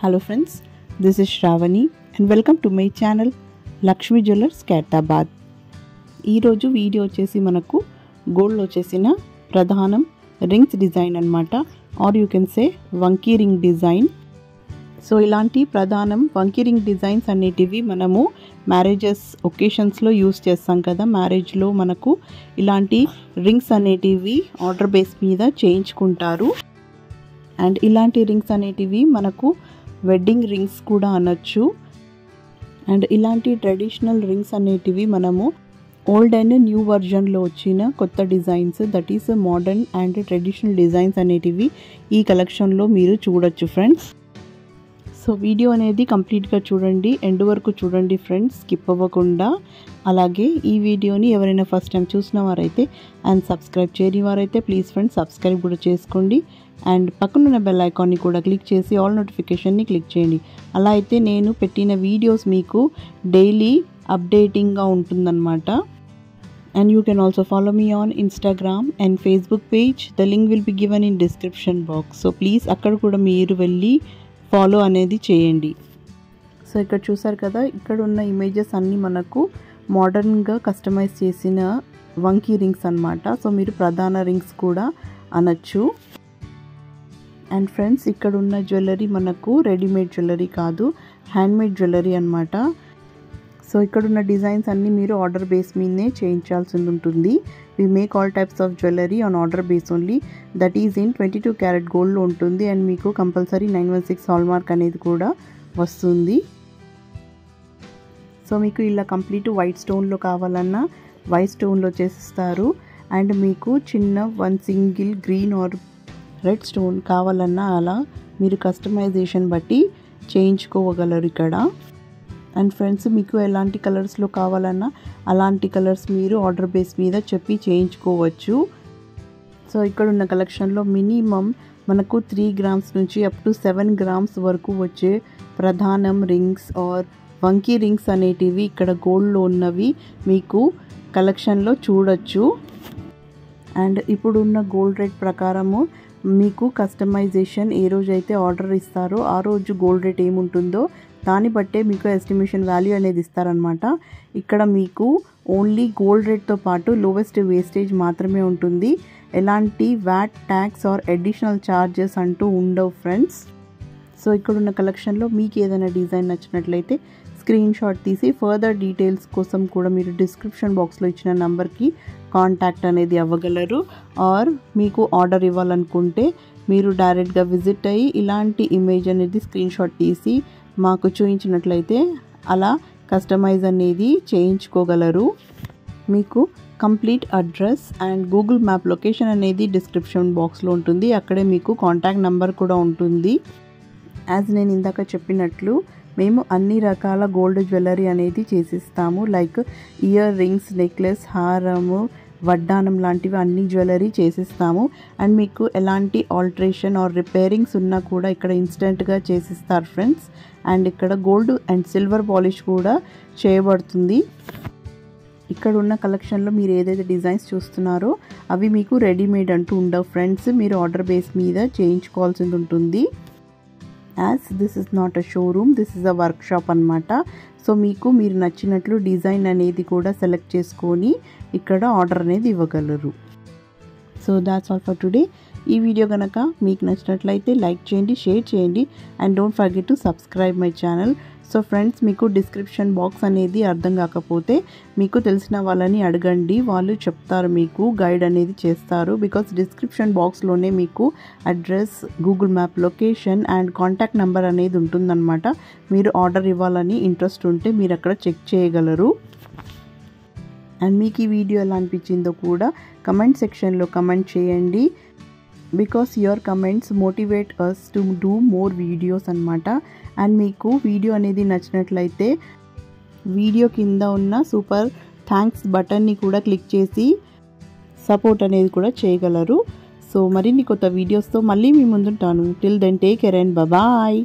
Hello friends, this is Shravani and welcome to my channel Lakshmi Jewellers Kaitabad. ఈ రోజు video వచ్చేసి మనకు gold లో చేసిన ప్రధానం రింగ్స్ డిజైన్ అన్నమాట, or you can say vanki ring design. So ఇలాంటి ప్రధానం వంకీ రింగ్ డిజైన్స్ అనేటివి మనము మ్యారేజెస్ ఒకేషన్స్లో యూస్ చేస్తాం కదా. మ్యారేజ్లో మనకు ఇలాంటి రింగ్స్ అనేటివి ఆర్డర్ బేస్ మీద చేయించుకుంటారు. అండ్ ఇలాంటి రింగ్స్ అనేటివి మనకు వెడ్డింగ్ రింగ్స్ కూడా అనొచ్చు. అండ్ ఇలాంటి ట్రెడిషనల్ రింగ్స్ అనేటివి మనము ఓల్డ్ అండ్ న్యూ వర్జన్లో వచ్చిన కొత్త designs, that is modern and traditional designs అనేటివి ఈ కలెక్షన్లో మీరు చూడొచ్చు ఫ్రెండ్స్. సో వీడియో అనేది కంప్లీట్గా చూడండి, ఎండ్ వరకు చూడండి ఫ్రెండ్స్, స్కిప్ అవ్వకుండా. అలాగే ఈ వీడియోని ఎవరైనా ఫస్ట్ టైం చూసిన వారైతే అండ్ సబ్స్క్రైబ్ చేయని వారైతే ప్లీజ్ ఫ్రెండ్స్ సబ్స్క్రైబ్ కూడా చేసుకోండి. అండ్ పక్కనున్న బెల్ ఐకాన్ని కూడా క్లిక్ చేసి ఆల్ నోటిఫికేషన్ని క్లిక్ చేయండి. అలా అయితే నేను పెట్టిన వీడియోస్ మీకు డైలీ అప్డేటింగ్గా ఉంటుందన్నమాట. And you can also follow me on Instagram and Facebook page. The link will be given in description box. So please అక్కడ కూడా మీరు వెళ్ళి ఫాలో అనేది చేయండి. సో ఇక్కడ చూసారు కదా, ఇక్కడ ఉన్న ఇమేజెస్ అన్నీ మనకు మోడర్న్గా కస్టమైజ్ చేసిన వంకీ రింగ్స్ అన్నమాట. సో మీరు ప్రధాన రింగ్స్ కూడా అనొచ్చు. అండ్ ఫ్రెండ్స్, ఇక్కడ ఉన్న జ్యువెలరీ మనకు రెడీమేడ్ జ్యువెలరీ కాదు, హ్యాండ్మేడ్ జ్యువెలరీ అన్నమాట. సో ఇక్కడ ఉన్న డిజైన్స్ అన్నీ మీరు ఆర్డర్ బేస్ మీదనే చేయించాల్సి ఉంటుంది. We make all types of jewellery on order base only, that is in 22 carat గోల్డ్లో ఉంటుంది. అండ్ మీకు కంపల్సరీ 916 హాల్ మార్క్ అనేది కూడా వస్తుంది. సో మీకు ఇలా కంప్లీట్ వైట్ స్టోన్లో కావాలన్నా వైట్ స్టోన్లో చేసిస్తారు. అండ్ మీకు చిన్న one single green are red stone కావాలన్నా అలా మీరు కస్టమైజేషన్ బట్టి చేయించుకోగలరు ఇక్కడ. అండ్ ఫ్రెండ్స్, మీకు ఎలాంటి కలర్స్లో కావాలన్నా అలాంటి కలర్స్ మీరు ఆర్డర్ బేస్ మీద చెప్పి చేయించుకోవచ్చు. సో ఇక్కడ ఉన్న కలెక్షన్లో మినిమం మనకు 3 గ్రామ్స్ నుంచి అప్ టు 7 గ్రామ్స్ వరకు వచ్చే ప్రధానం రింగ్స్ ఆర్ వంకీ రింగ్స్ అనేటివి ఇక్కడ గోల్డ్లో ఉన్నవి మీకు కలెక్షన్లో చూడొచ్చు. అండ్ ఇప్పుడున్న గోల్డ్ రేట్ ప్రకారము మీకు కస్టమైజేషన్ ఏ రోజైతే ఆర్డర్ ఇస్తారో ఆ రోజు గోల్డ్ రేట్ ఏముంటుందో దాన్ని బట్టే మీకు ఎస్టిమేషన్ వాల్యూ అనేది ఇస్తారనమాట. ఇక్కడ మీకు ఓన్లీ గోల్డ్ రేట్తో పాటు లోవెస్ట్ వేస్టేజ్ మాత్రమే ఉంటుంది. ఎలాంటి VAT, tax are additional charges అంటూ ఉండవు ఫ్రెండ్స్. సో ఇక్కడున్న కలెక్షన్లో మీకు ఏదైనా డిజైన్ నచ్చినట్లయితే స్క్రీన్ షాట్ తీసి ఫర్దర్ డీటెయిల్స్ కోసం కూడా మీరు డిస్క్రిప్షన్ బాక్స్లో ఇచ్చిన నెంబర్కి కాంటాక్ట్ అనేది అవ్వగలరు. ఆర్ మీకు ఆర్డర్ ఇవ్వాలనుకుంటే మీరు డైరెక్ట్గా విజిట్ అయ్యి ఇలాంటి ఇమేజ్ అనేది స్క్రీన్ షాట్ తీసి మాకు చూపించినట్లయితే అలా కస్టమైజ్ అనేది చేయించుకోగలరు. మీకు complete address and Google map location అనేది డిస్క్రిప్షన్ బాక్స్లో ఉంటుంది. అక్కడే మీకు కాంటాక్ట్ నెంబర్ కూడా ఉంటుంది. యాజ్ నేను ఇందాక చెప్పినట్లు మేము అన్ని రకాల గోల్డ్ జ్యువెలరీ అనేది చేసిస్తాము. లైక్ ఇయర్ రింగ్స్, నెక్లెస్, హారము, వడ్డానం లాంటివి అన్ని జ్యువెలరీ చేసిస్తాము. అండ్ మీకు ఎలాంటి ఆల్టరేషన్ ఆర్ రిపేరింగ్స్ ఉన్నా కూడా ఇక్కడ ఇన్స్టెంట్గా చేసిస్తారు ఫ్రెండ్స్. అండ్ ఇక్కడ గోల్డ్ అండ్ సిల్వర్ పాలిష్ కూడా చేయబడుతుంది. ఇక్కడ ఉన్న కలెక్షన్లో మీరు ఏదైతే డిజైన్స్ చూస్తున్నారో అవి మీకు రెడీమేడ్ అంటూ ఉండవు ఫ్రెండ్స్, మీరు ఆర్డర్ బేస్ మీద చేయించుకోవాల్సింది ఉంటుంది. As this is not a showroom, this is a work shop అనమాట. సో మీకు మీరు నచ్చినట్లు డిజైన్ అనేది కూడా సెలెక్ట్ చేసుకొని ఇక్కడ ఆర్డర్ అనేది ఇవ్వగలరు. So that's all for today. ఈ వీడియో కనుక మీకు నచ్చినట్లయితే లైక్ చేయండి, షేర్ చేయండి and don't forget to subscribe my channel. So friends, మీకు డిస్క్రిప్షన్ బాక్స్ అనేది అర్థం కాకపోతే మీకు తెలిసిన వాళ్ళని అడగండి, వాళ్ళు చెప్తారు, మీకు గైడ్ అనేది చేస్తారు. బికాస్ డిస్క్రిప్షన్ బాక్స్లోనే మీకు address, Google map location and contact number అనేది ఉంటుందన్నమాట. మీరు ఆర్డర్ ఇవ్వాలని ఇంట్రెస్ట్ ఉంటే మీరు అక్కడ చెక్ చేయగలరు. అండ్ మీకు ఈ వీడియో ఎలా అనిపించిందో కూడా కమెంట్ సెక్షన్లో కమెంట్ చేయండి. Because your comments motivate us to do more videos అనమాట. అండ్ మీకు వీడియో అనేది నచ్చినట్లయితే వీడియో కింద ఉన్న సూపర్ థ్యాంక్స్ బటన్ని కూడా క్లిక్ చేసి సపోర్ట్ అనేది కూడా చేయగలరు. సో మరిన్ని కొత్త వీడియోస్తో మళ్ళీ మీ ముందుంటాను. Till then take care and bye.